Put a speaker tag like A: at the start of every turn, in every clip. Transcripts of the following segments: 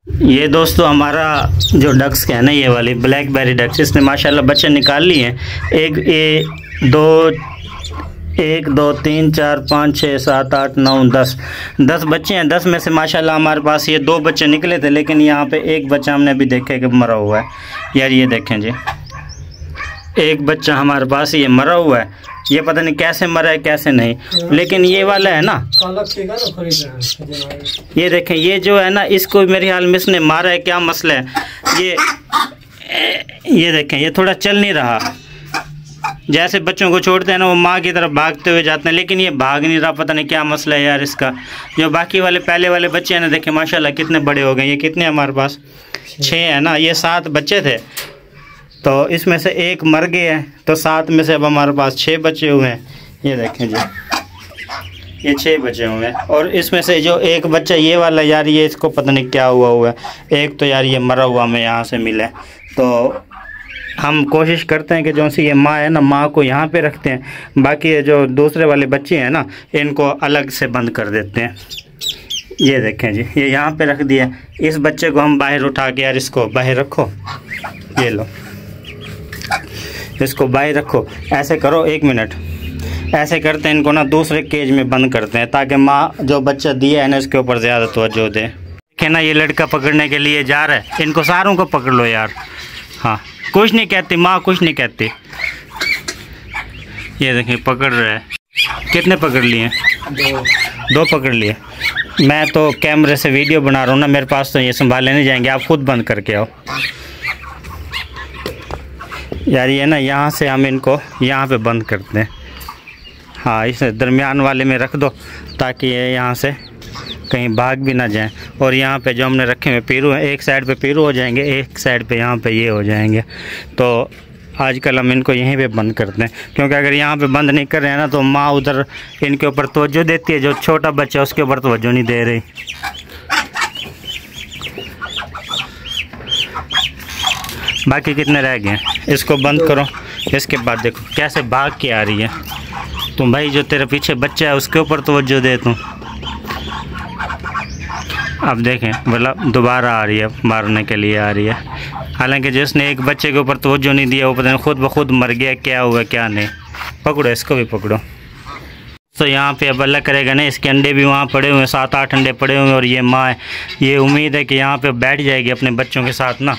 A: ये दोस्तों हमारा जो डक्स है ना, ये वाली ब्लैकबेरी डक्स, इसने माशाल्लाह बच्चे निकाल लिए हैं। एक दो तीन चार 5 6 7 8 9 10 बच्चे हैं। 10 में से माशाल्लाह हमारे पास ये 2 बच्चे निकले थे, लेकिन यहाँ पे एक बच्चा हमने अभी देखा कि मरा हुआ है। यार ये देखें जी, एक बच्चा हमारे पास ये मरा हुआ है। ये पता नहीं कैसे मरा है कैसे नहीं, लेकिन ये वाला है ना, ये देखें, ये जो है ना, इसको मेरे ख्याल में इसने मारा है। क्या मसला है, ये देखें, ये थोड़ा चल नहीं रहा। जैसे बच्चों को छोड़ते हैं ना, वो माँ की तरफ भागते हुए जाते हैं, लेकिन ये भाग नहीं रहा। पता नहीं क्या मसला है यार इसका। जो बाकी वाले पहले वाले बच्चे हैं ना, देखें माशाल्लाह कितने बड़े हो गए। ये कितने हमारे पास 6 है ना, ये 7 बच्चे थे, तो इसमें से एक मर गए हैं, तो 7 में से अब हमारे पास 6 बचे हुए हैं। ये देखें जी, ये 6 बचे हुए हैं। और इसमें से जो एक बच्चा ये वाला, यार ये इसको पता नहीं क्या हुआ है। एक तो यार ये मरा हुआ हमें यहाँ से मिला है। तो हम कोशिश करते हैं कि जो सी ये माँ है ना, माँ को यहाँ पे रखते हैं। बाकी ये जो दूसरे वाले बच्चे हैं ना, इनको अलग से बंद कर देते हैं। ये देखें जी, ये यहाँ पे रख दिया। इस बच्चे को हम बाहर उठा के, यार इसको बाहर रखो, ये लो, इसको बाहर रखो। ऐसे करो, 1 मिनट, ऐसे करते हैं। इनको ना दूसरे केज में बंद करते हैं, ताकि माँ जो बच्चा दिया है ना, इसके ऊपर ज़्यादा तवज्जो दे। देखें ना, ये लड़का पकड़ने के लिए जा रहा है। इनको सारों को पकड़ लो यार। हाँ, कुछ नहीं कहती माँ, कुछ नहीं कहती। ये देखें पकड़ रहा है। कितने पकड़ लिए? 2 पकड़ लिए। मैं तो कैमरे से वीडियो बना रहा हूँ ना, मेरे पास तो ये संभाले नहीं जाएंगे। आप खुद बंद करके आओ यार। ये ना, यहाँ से हम इनको यहाँ पे बंद करते हैं। हाँ, इस दरमियान वाले में रख दो, ताकि ये यहाँ से कहीं भाग भी ना जाएं। और यहाँ पे जो हमने रखे हुए पेरू हैं, एक साइड पे पेरू हो जाएंगे, एक साइड पे यहाँ पे ये हो जाएंगे। तो आजकल हम इनको यहीं पे बंद करते हैं, क्योंकि अगर यहाँ पे बंद नहीं कर रहे हैं ना, तो माँ उधर इनके ऊपर तवज्जो देती है। जो छोटा बच्चा है उसके ऊपर तवज्जो नहीं दे रही। बाकी कितने रह गए हैं, इसको बंद करो। इसके बाद देखो कैसे भाग के आ रही है। तुम भाई, जो तेरे पीछे बच्चा है उसके ऊपर तवज्जो दे तू। अब देखें, मतलब दोबारा आ रही है, मारने के लिए आ रही है। हालांकि जिसने एक बच्चे के ऊपर तवज्जो नहीं दिया, वो पता नहीं खुद ब खुद मर गया। क्या हुआ क्या नहीं। पकड़ो, इसको भी पकड़ो। तो यहाँ पे अब अल्लाह करेगा ना, इसके अंडे भी वहाँ पड़े हुए हैं, 7-8 अंडे पड़े हुए हैं। और ये माँ है, ये उम्मीद है कि यहाँ पे बैठ जाएगी अपने बच्चों के साथ ना।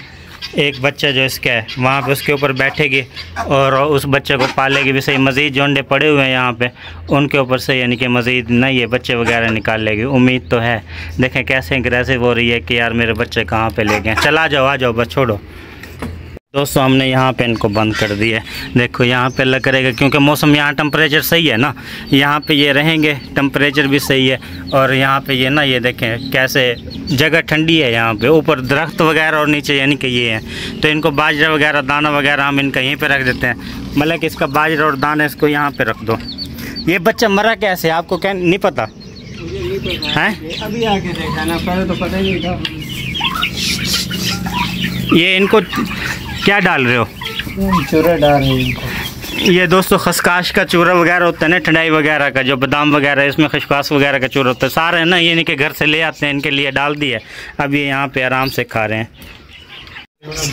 A: एक बच्चा जो इसका है वहाँ पे उसके ऊपर बैठेगी और उस बच्चे को पालेगी भी सही। मज़ीद जो अंडे पड़े हुए हैं यहाँ पे, उनके ऊपर से यानी कि मज़ीद ना ये बच्चे वगैरह निकाल लेगी। उम्मीद तो है। देखें कैसे एग्रेसिव हो रही है कि यार मेरे बच्चे कहाँ पे ले गए। चला जाओ, आ जाओ, बस छोड़ो। दोस्तों हमने यहाँ पे इनको बंद कर दिया है। देखो यहाँ पे अल्लाह करेगा, क्योंकि मौसम यहाँ टेम्परेचर सही है ना, यहाँ पे ये रहेंगे, टेम्परेचर भी सही है। और यहाँ पे ये ना, ये देखें कैसे जगह ठंडी है। यहाँ पे ऊपर दरख्त वगैरह और नीचे यानी कि ये है। तो इनको बाजरा वगैरह, दाना वगैरह हम इनका यहीं पे रख देते हैं। मतलब कि इसका बाजरा और दाना इसको यहाँ पे रख दो। ये बच्चा मरा कैसे, आपको क्या नहीं पता है?
B: अभी आके देखा ना, पहले तो पता ही नहीं था।
A: ये इनको क्या डाल रहे हो?
B: चूरा डाल रहे हैं।
A: ये दोस्तों खसकाश का चूरा वगैरह होता है ना, ठंडाई वगैरह का, जो बादाम वगैरह इसमें खसकाश वगैरह का चूरा होता है, सारे है ना, ये इनके घर से ले आते हैं, इनके लिए डाल दिए। अब ये यहाँ पे आराम से खा रहे हैं।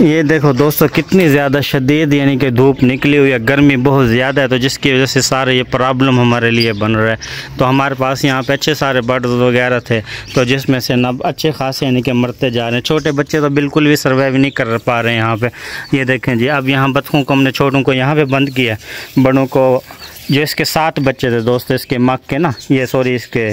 A: ये देखो दोस्तों कितनी ज़्यादा शदीद यानी कि धूप निकली हुई है, गर्मी बहुत ज़्यादा है, तो जिसकी वजह से सारे ये प्रॉब्लम हमारे लिए बन रहा है। तो हमारे पास यहाँ पे अच्छे सारे बर्ड्स वगैरह थे, तो जिसमें से ना अच्छे खासे यानी कि मरते जा रहे हैं। छोटे बच्चे तो बिल्कुल भी सर्वाइव नहीं कर पा रहे हैं यहाँ पे। ये देखें जी, अब यहाँ बतखों को हमने छोटों को यहाँ पर बंद किया, बड़ों को जो इसके 7 बच्चे थे दोस्तों, इसके मक के ना, ये सॉरी इसके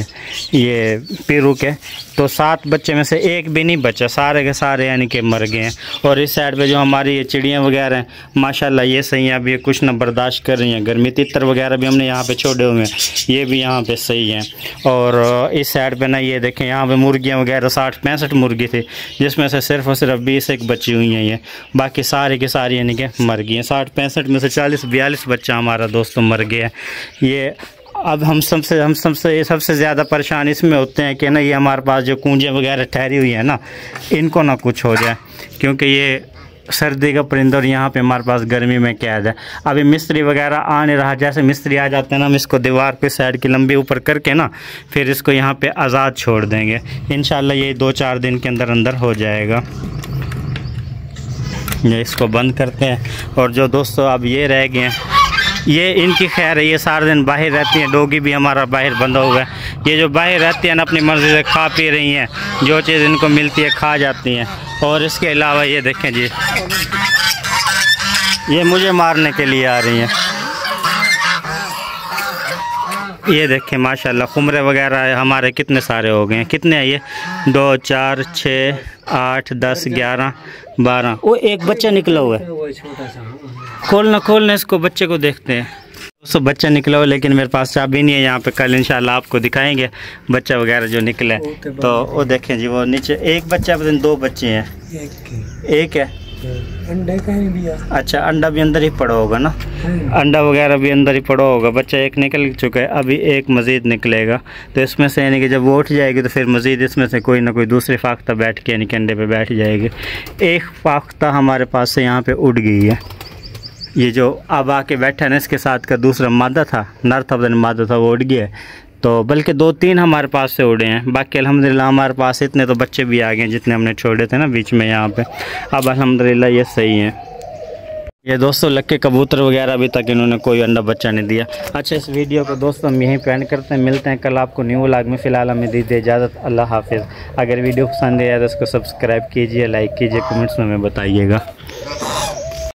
A: ये पेरू के, तो 7 बच्चे में से एक भी नहीं बचा, सारे के सारे यानी कि मर गए हैं। और इस साइड पे जो हमारी ये चिड़ियाँ वगैरह हैं माशाल्लाह ये सही हैं, अब ये कुछ न बर्दाश्त कर रही हैं गर्मी। तितर वगैरह भी हमने यहाँ पे छोड़े हुए हैं, ये भी यहाँ पे सही हैं। और इस साइड पे ना ये देखें, यहाँ पे मुर्गियाँ वगैरह 60-65 मुर्गी थी, जिसमें से सिर्फ और सिर्फ 20 एक बची हुई हैं ये, बाकी सारे के सारे यानी कि मर गई हैं। 60-65 में से 40-42 बच्चा हमारा दोस्तों मर गया है। ये अब हम सबसे ज़्यादा परेशान इसमें होते हैं कि ना, ये हमारे पास जो कूंजें वगैरह ठहरी हुई हैं ना, इनको ना कुछ हो जाए, क्योंकि ये सर्दी का परिंदा और यहाँ पे हमारे पास गर्मी में कैद है। अभी मिस्त्री वगैरह आ नहीं रहा, जैसे मिस्त्री आ जाते हैं ना, हम इसको दीवार पे साइड की लंबी ऊपर करके ना फिर इसको यहाँ पे आज़ाद छोड़ देंगे। इंशाल्लाह ये 2-4 दिन के अंदर अंदर हो जाएगा। ये इसको बंद करते हैं। और जो दोस्तों अब ये रह गए हैं, ये इनकी खैर है, ये सारा दिन बाहर रहती हैं। डॉगी भी हमारा बाहर बंधा हुआ है। ये जो बाहर रहती हैं ना, अपनी मर्ज़ी से खा पी रही हैं, जो चीज़ इनको मिलती है खा जाती हैं। और इसके अलावा ये देखें जी, ये मुझे मारने के लिए आ रही हैं। ये देखें माशाल्लाह खुमरे वगैरह हमारे कितने सारे हो गए हैं। कितने हैं ये? 2, 4, 6, 8, 10, 11, 12। वो एक बच्चा निकला हुआ है। खोलना इसको, बच्चे को देखते हैं। दोस्तों बच्चा निकला हुआ, लेकिन मेरे पास चाबी नहीं है यहाँ पे। कल इंशाल्लाह आपको दिखाएंगे बच्चा वगैरह जो निकला है। तो वो देखें जी, वो नीचे एक बच्चा, 2 बच्चे हैं। एक है
B: अंडे कहीं दिया।
A: अच्छा, अंडा भी अंदर ही पड़ा होगा ना, अंडा वगैरह भी अंदर ही पड़ा होगा। बच्चा एक निकल चुका है, अभी एक मज़ीद निकलेगा। तो इसमें से यानी कि जब वो उठ जाएगी तो फिर मज़ीद इसमें से कोई ना कोई दूसरी फाख्ता बैठ के यानी कि अंडे पे बैठ जाएगी। एक फाख्ता हमारे पास से यहाँ पे उड़ गई है। ये जो अब आके बैठा है ना, इसके साथ का दूसरा मादा था, नर था, मादा था, वो उड़ गया है। तो बल्कि 2-3 हमारे पास से उड़े हैं। बाकी अल्हम्दुलिल्लाह हमारे पास इतने तो बच्चे भी आ गए हैं जितने हमने छोड़े थे ना बीच में यहाँ पे। अब अल्हम्दुलिल्लाह ये सही है। ये दोस्तों लक्के कबूतर वगैरह अभी तक इन्होंने कोई अंडा बच्चा नहीं दिया। अच्छा, इस वीडियो को दोस्तों हम यहीं पे एंड करते हैं। मिलते हैं कल आपको न्यू व्लॉग में। फ़िलहाल हमें दीजिए इजाज़त। अल्लाह हाफिज़। अगर वीडियो पसंद आया तो इसको सब्सक्राइब कीजिए, लाइक कीजिए, कमेंट्स में हमें बताइएगा।